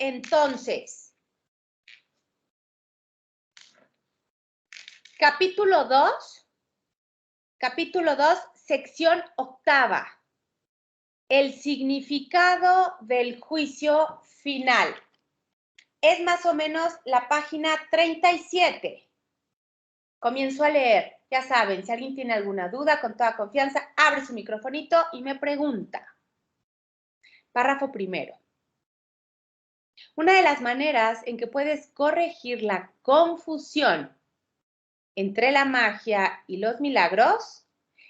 entonces. Capítulo 2, sección 8. El significado del juicio final. Es más o menos la página 37. Comienzo a leer. Ya saben, si alguien tiene alguna duda, con toda confianza, abre su microfonito y me pregunta. Párrafo primero. Una de las maneras en que puedes corregir la confusión entre la magia y los milagros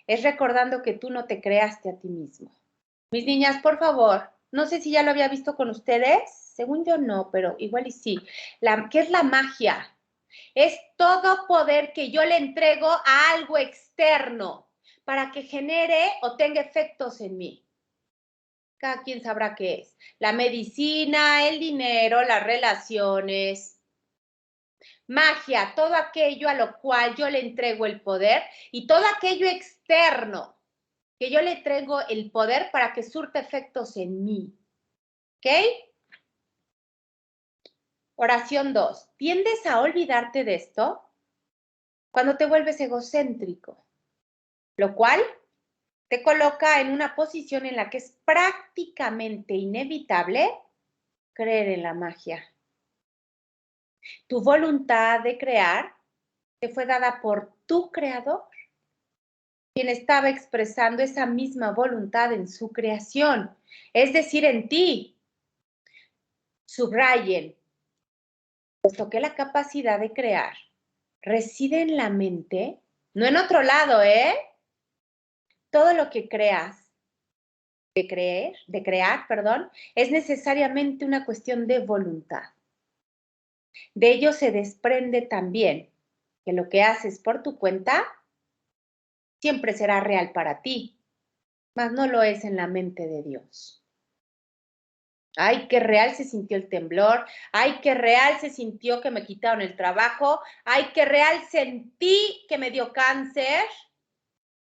es recordando que tú no te creaste a ti mismo. Mis niñas, por favor, no sé si ya lo había visto con ustedes, según yo no, pero igual y sí. ¿Qué es la magia? Es todo poder que yo le entrego a algo externo para que genere o tenga efectos en mí. Cada quien sabrá qué es. La medicina, el dinero, las relaciones. Magia, todo aquello a lo cual yo le entrego el poder y todo aquello externo que yo le entrego el poder para que surta efectos en mí. ¿Ok? Oración 2. ¿Tiendes a olvidarte de esto? Cuando te vuelves egocéntrico, lo cual te coloca en una posición en la que es prácticamente inevitable creer en la magia. Tu voluntad de crear te fue dada por tu creador, quien estaba expresando esa misma voluntad en su creación, es decir, en ti. Subrayen, puesto que la capacidad de crear reside en la mente, no en otro lado, ¿eh? Todo lo que creas, de crear, es necesariamente una cuestión de voluntad. De ello se desprende también que lo que haces por tu cuenta siempre será real para ti, mas no lo es en la mente de Dios. Ay, qué real se sintió el temblor. Ay, qué real se sintió que me quitaron el trabajo. Ay, qué real sentí que me dio cáncer.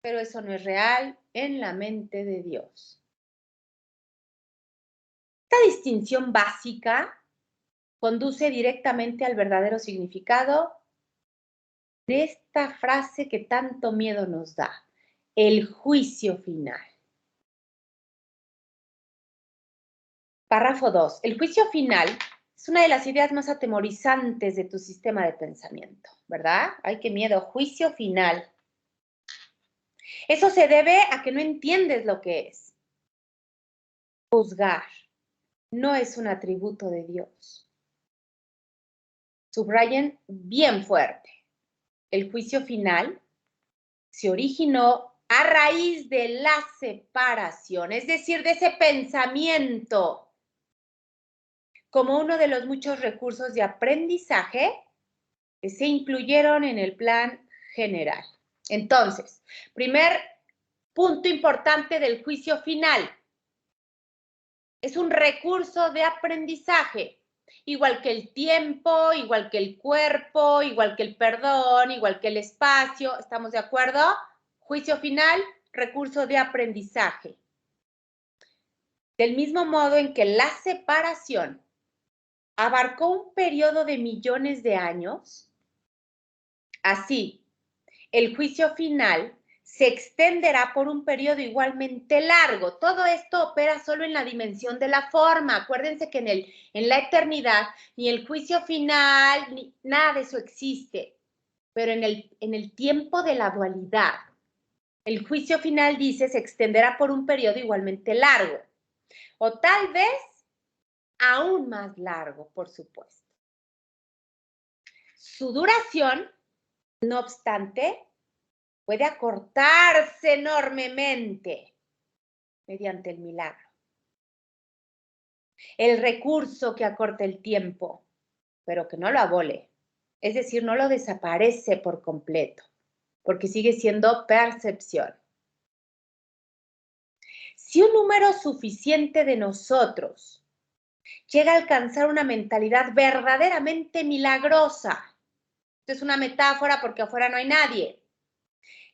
Pero eso no es real en la mente de Dios. Esta distinción básica conduce directamente al verdadero significado de esta frase que tanto miedo nos da, el juicio final. Párrafo 2. El juicio final es una de las ideas más atemorizantes de tu sistema de pensamiento, ¿verdad? Ay, qué miedo, juicio final. Eso se debe a que no entiendes lo que es. Juzgar no es un atributo de Dios. Subrayen bien fuerte. El juicio final se originó a raíz de la separación, es decir, de ese pensamiento como uno de los muchos recursos de aprendizaje que se incluyeron en el plan general. Entonces, primer punto importante del juicio final. Es un recurso de aprendizaje, igual que el tiempo, igual que el cuerpo, igual que el perdón, igual que el espacio. ¿Estamos de acuerdo? Juicio final, recurso de aprendizaje. Del mismo modo en que la separación abarcó un periodo de millones de años, así, el juicio final se extenderá por un periodo igualmente largo. Todo esto opera solo en la dimensión de la forma. Acuérdense que en la eternidad ni el juicio final, ni nada de eso existe. Pero en el tiempo de la dualidad, el juicio final, dice, se extenderá por un periodo igualmente largo. O tal vez aún más largo, por supuesto. Su duración, no obstante, puede acortarse enormemente mediante el milagro. El recurso que acorta el tiempo, pero que no lo abole, es decir, no lo desaparece por completo, porque sigue siendo percepción. Si un número suficiente de nosotros llega a alcanzar una mentalidad verdaderamente milagrosa, esto es una metáfora porque afuera no hay nadie,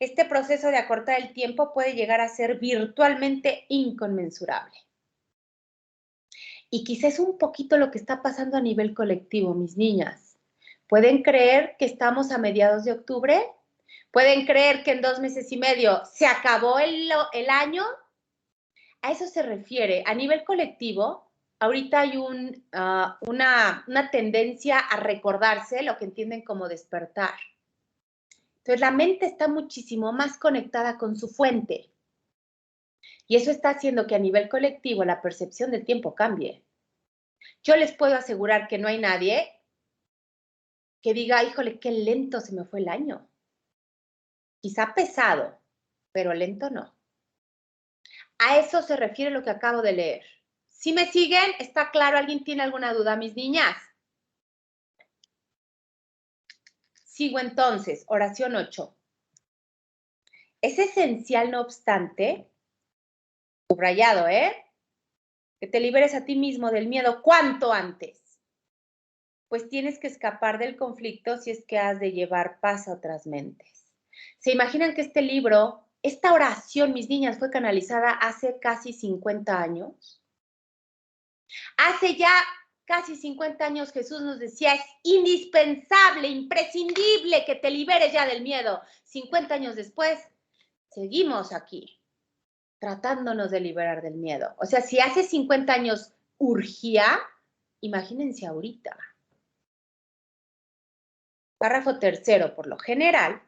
este proceso de acortar el tiempo puede llegar a ser virtualmente inconmensurable. Y quizás es un poquito lo que está pasando a nivel colectivo, mis niñas. ¿Pueden creer que estamos a mediados de octubre? ¿Pueden creer que en 2 meses y medio se acabó el año? A eso se refiere. A nivel colectivo, ahorita hay una tendencia a recordarse lo que entienden como despertar. Entonces, la mente está muchísimo más conectada con su fuente. Y eso está haciendo que a nivel colectivo la percepción del tiempo cambie. Yo les puedo asegurar que no hay nadie que diga, híjole, qué lento se me fue el año. Quizá pesado, pero lento no. A eso se refiere lo que acabo de leer. ¿Sí me siguen? ¿Está claro? ¿Alguien tiene alguna duda, mis niñas? Sigo entonces, oración 8. Es esencial, no obstante, subrayado, que te liberes a ti mismo del miedo cuanto antes. Pues tienes que escapar del conflicto si es que has de llevar paz a otras mentes. ¿Se imaginan que este libro, esta oración, mis niñas, fue canalizada hace casi 50 años? Hace ya casi 50 años Jesús nos decía, es indispensable, imprescindible que te liberes ya del miedo. 50 años después, seguimos aquí, tratándonos de liberar del miedo. O sea, si hace 50 años urgía, imagínense ahorita. Párrafo tercero, por lo general,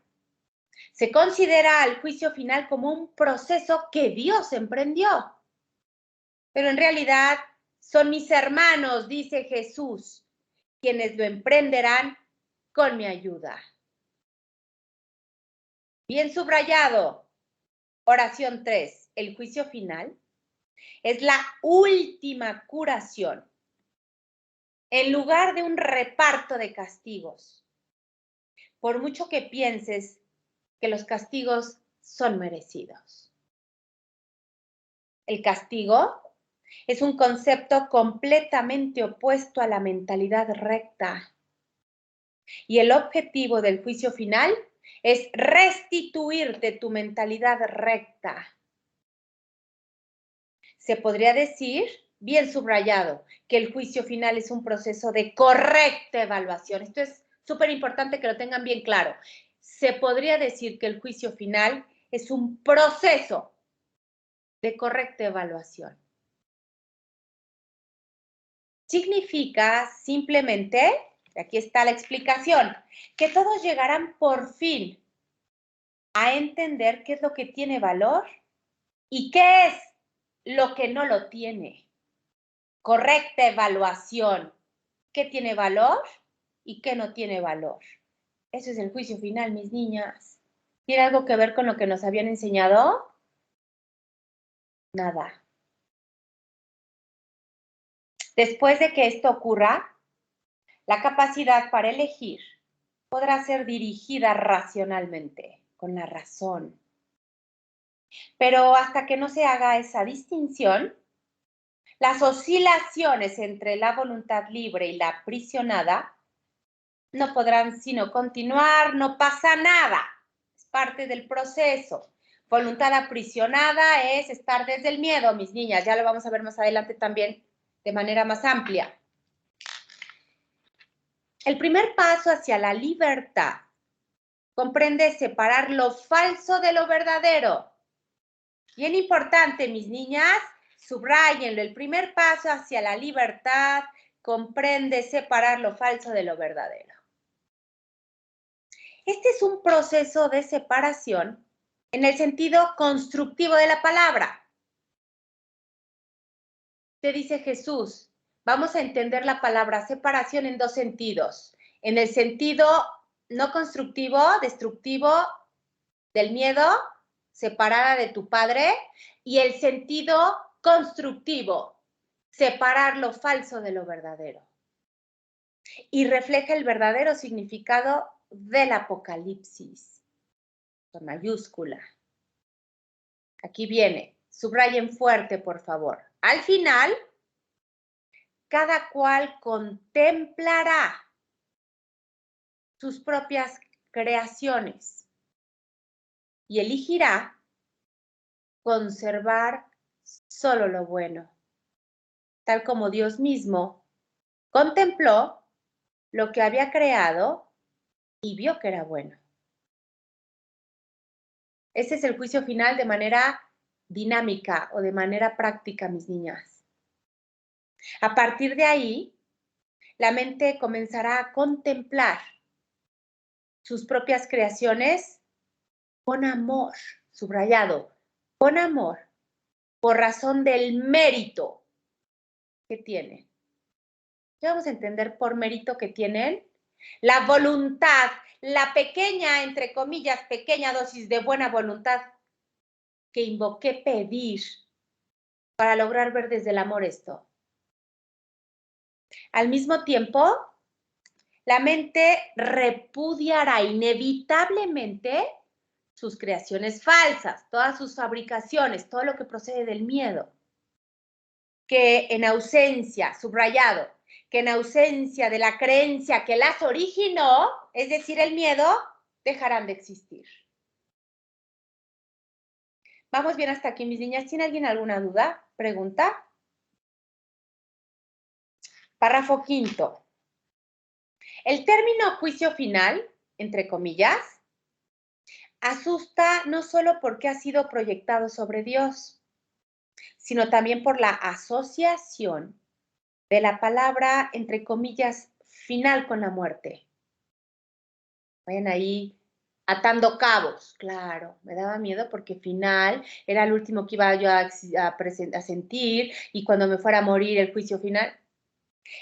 se considera al juicio final como un proceso que Dios emprendió. Pero en realidad son mis hermanos, dice Jesús, quienes lo emprenderán con mi ayuda. Bien subrayado. Oración 3. El juicio final es la última curación en lugar de un reparto de castigos. Por mucho que pienses que los castigos son merecidos. El castigo es un concepto completamente opuesto a la mentalidad recta. Y el objetivo del juicio final es restituirte tu mentalidad recta. Se podría decir, bien subrayado, que el juicio final es un proceso de correcta evaluación. Esto es súper importante que lo tengan bien claro. Se podría decir que el juicio final es un proceso de correcta evaluación. Significa simplemente, aquí está la explicación, que todos llegarán por fin a entender qué es lo que tiene valor y qué es lo que no lo tiene. Correcta evaluación. ¿Qué tiene valor y qué no tiene valor? Ese es el juicio final, mis niñas. ¿Tiene algo que ver con lo que nos habían enseñado? Nada. Después de que esto ocurra, la capacidad para elegir podrá ser dirigida racionalmente, con la razón. Pero hasta que no se haga esa distinción, las oscilaciones entre la voluntad libre y la aprisionada no podrán sino continuar, no pasa nada, es parte del proceso. Voluntad aprisionada es estar desde el miedo, mis niñas, ya lo vamos a ver más adelante también de manera más amplia. El primer paso hacia la libertad comprende separar lo falso de lo verdadero. Bien importante, mis niñas, subrayenlo. El primer paso hacia la libertad comprende separar lo falso de lo verdadero. Este es un proceso de separación en el sentido constructivo de la palabra. Te dice Jesús, vamos a entender la palabra separación en dos sentidos. En el sentido no constructivo, destructivo del miedo, separada de tu padre, y el sentido constructivo, separar lo falso de lo verdadero. Y refleja el verdadero significado del Apocalipsis, con mayúscula. Aquí viene, subrayen fuerte, por favor. Al final, cada cual contemplará sus propias creaciones y elegirá conservar solo lo bueno. tal como Dios mismo contempló lo que había creado y vio que era bueno. Ese es el juicio final de manera dinámica o de manera práctica, mis niñas. A partir de ahí, la mente comenzará a contemplar sus propias creaciones con amor, subrayado, con amor, por razón del mérito que tienen. ¿Qué vamos a entender por mérito que tienen? La voluntad, la pequeña, entre comillas, pequeña dosis de buena voluntad que invoqué pedir para lograr ver desde el amor esto. Al mismo tiempo, la mente repudiará inevitablemente sus creaciones falsas, todas sus fabricaciones, todo lo que procede del miedo, que en ausencia, subrayado, que en ausencia de la creencia que las originó, es decir, el miedo, dejarán de existir. ¿Vamos bien hasta aquí, mis niñas? ¿Tiene alguien alguna duda? ¿Pregunta? Párrafo quinto. El término juicio final, entre comillas, asusta no solo porque ha sido proyectado sobre Dios, sino también por la asociación de la palabra, entre comillas, final con la muerte. Vayan ahí atando cabos. Claro, me daba miedo porque final era el último que iba yo a sentir y cuando me fuera a morir el juicio final.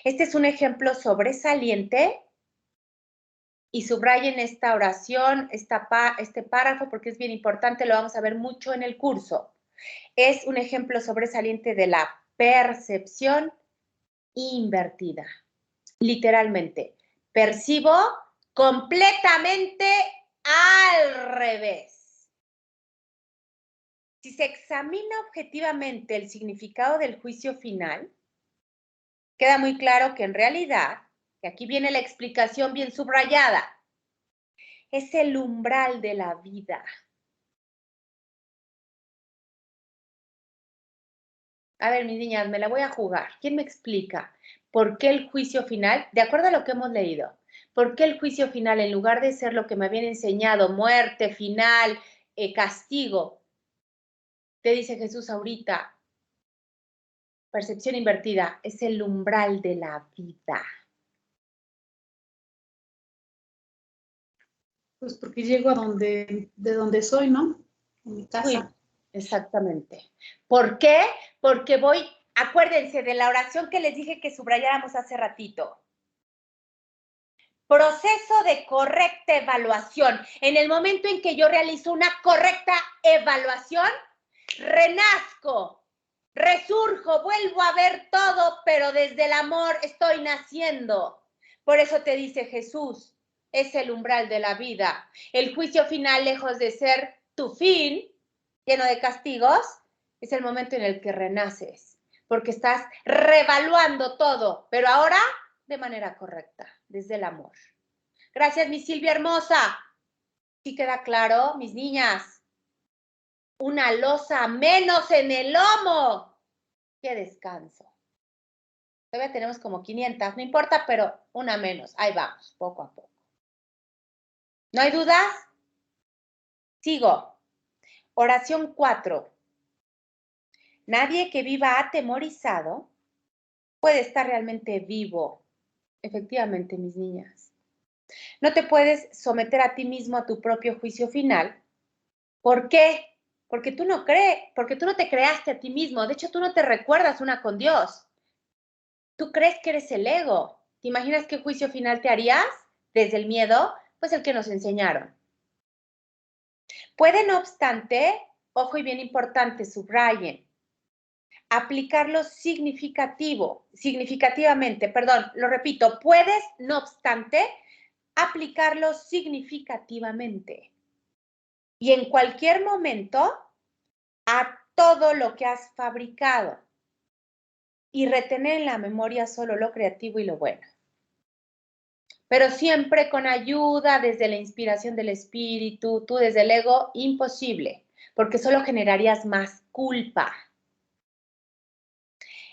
Este es un ejemplo sobresaliente y subrayen esta oración, este párrafo porque es bien importante, lo vamos a ver mucho en el curso. Es un ejemplo sobresaliente de la percepción invertida. Literalmente, percibo completamente al revés. Si se examina objetivamente el significado del juicio final, queda muy claro que en realidad, y aquí viene la explicación bien subrayada, es el umbral de la vida. A ver, mis niñas, me la voy a jugar. ¿Quién me explica por qué el juicio final, de acuerdo a lo que hemos leído, por qué el juicio final, en lugar de ser lo que me habían enseñado, muerte, final, castigo, te dice Jesús ahorita, percepción invertida, es el umbral de la vida? Pues porque llego de donde soy, ¿no? En mi casa. Sí, exactamente. ¿Por qué? Porque voy, acuérdense de la oración que les dije que subrayáramos hace ratito. Proceso de correcta evaluación. En el momento en que yo realizo una correcta evaluación, renazco, resurjo, vuelvo a ver todo, pero desde el amor estoy naciendo. Por eso te dice Jesús, es el umbral de la vida. El juicio final, lejos de ser tu fin, lleno de castigos, es el momento en el que renaces, porque estás revaluando todo, pero ahora de manera correcta, desde el amor. Gracias, mi Silvia hermosa. ¿Sí queda claro, mis niñas? Una losa menos en el lomo. ¡Qué descanso! Todavía tenemos como 500, no importa, pero una menos. Ahí vamos, poco a poco. ¿No hay dudas? Sigo. Oración 4. Nadie que viva atemorizado puede estar realmente vivo. Efectivamente, mis niñas. No te puedes someter a ti mismo a tu propio juicio final. ¿Por qué? Porque tú no crees, porque tú no te creaste a ti mismo. De hecho, tú no te recuerdas una con Dios. Tú crees que eres el ego. ¿Te imaginas qué juicio final te harías desde el miedo? Pues el que nos enseñaron. Puede, no obstante, ojo y bien importante, subrayen, aplicarlo significativamente, perdón, lo repito, puedes, no obstante, aplicarlo significativamente. Y en cualquier momento, a todo lo que has fabricado y retener en la memoria solo lo creativo y lo bueno. Pero siempre con ayuda desde la inspiración del espíritu, tú desde el ego, imposible, porque solo generarías más culpa.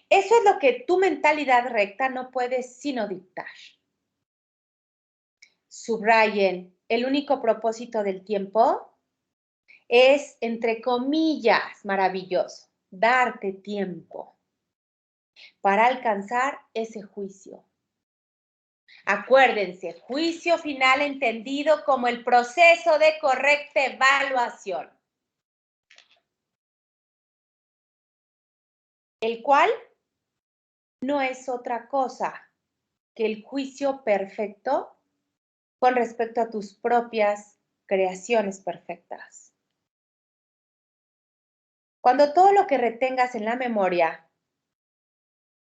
Eso es lo que tu mentalidad recta no puede sino dictar. Subrayen, el único propósito del tiempo es, entre comillas, maravilloso, darte tiempo para alcanzar ese juicio. Acuérdense, juicio final entendido como el proceso de correcta evaluación, el cual no es otra cosa que el juicio perfecto con respecto a tus propias creaciones perfectas. Cuando todo lo que retengas en la memoria,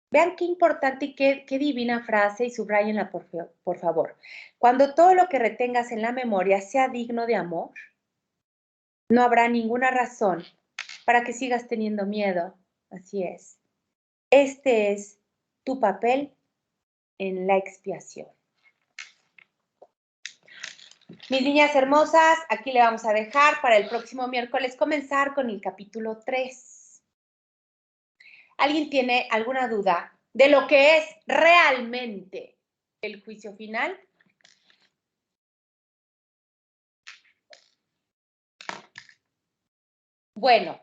vean qué importante y qué divina frase, y subrayenla por favor. Cuando todo lo que retengas en la memoria sea digno de amor, no habrá ninguna razón para que sigas teniendo miedo. Así es. Este es tu papel en la expiación. Mis niñas hermosas, aquí le vamos a dejar para el próximo miércoles comenzar con el capítulo 3. ¿Alguien tiene alguna duda de lo que es realmente el juicio final? Bueno,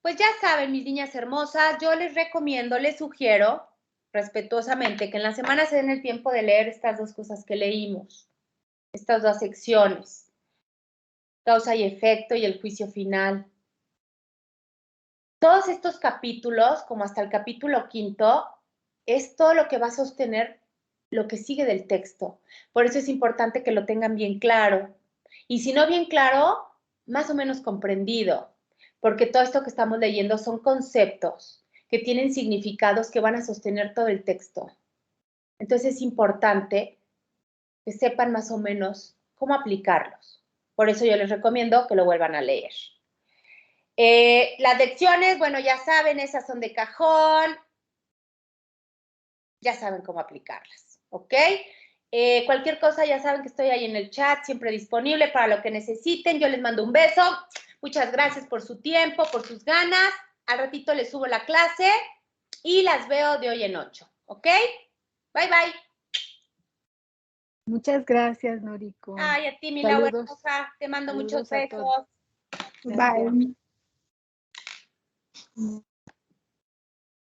pues ya saben, mis niñas hermosas, yo les recomiendo, les sugiero respetuosamente que en la semana se den el tiempo de leer estas dos cosas que leímos, estas dos secciones, causa y efecto y el juicio final. Todos estos capítulos, como hasta el capítulo 5, es todo lo que va a sostener lo que sigue del texto. Por eso es importante que lo tengan bien claro. Y si no bien claro, más o menos comprendido. Porque todo esto que estamos leyendo son conceptos que tienen significados que van a sostener todo el texto. Entonces es importante que sepan más o menos cómo aplicarlos. Por eso yo les recomiendo que lo vuelvan a leer. Las lecciones, bueno, ya saben, esas son de cajón. Ya saben cómo aplicarlas, ¿ok? Cualquier cosa, ya saben que estoy ahí en el chat, siempre disponible para lo que necesiten. Yo les mando un beso. Muchas gracias por su tiempo, por sus ganas. Al ratito les subo la clase y las veo de hoy en 8, ¿ok? Bye, bye. Muchas gracias, Noriko. Ay, a ti, mi Laura Saludos. hermosa. Te mando muchos Saludos a besos. todos. Bye. Gracias.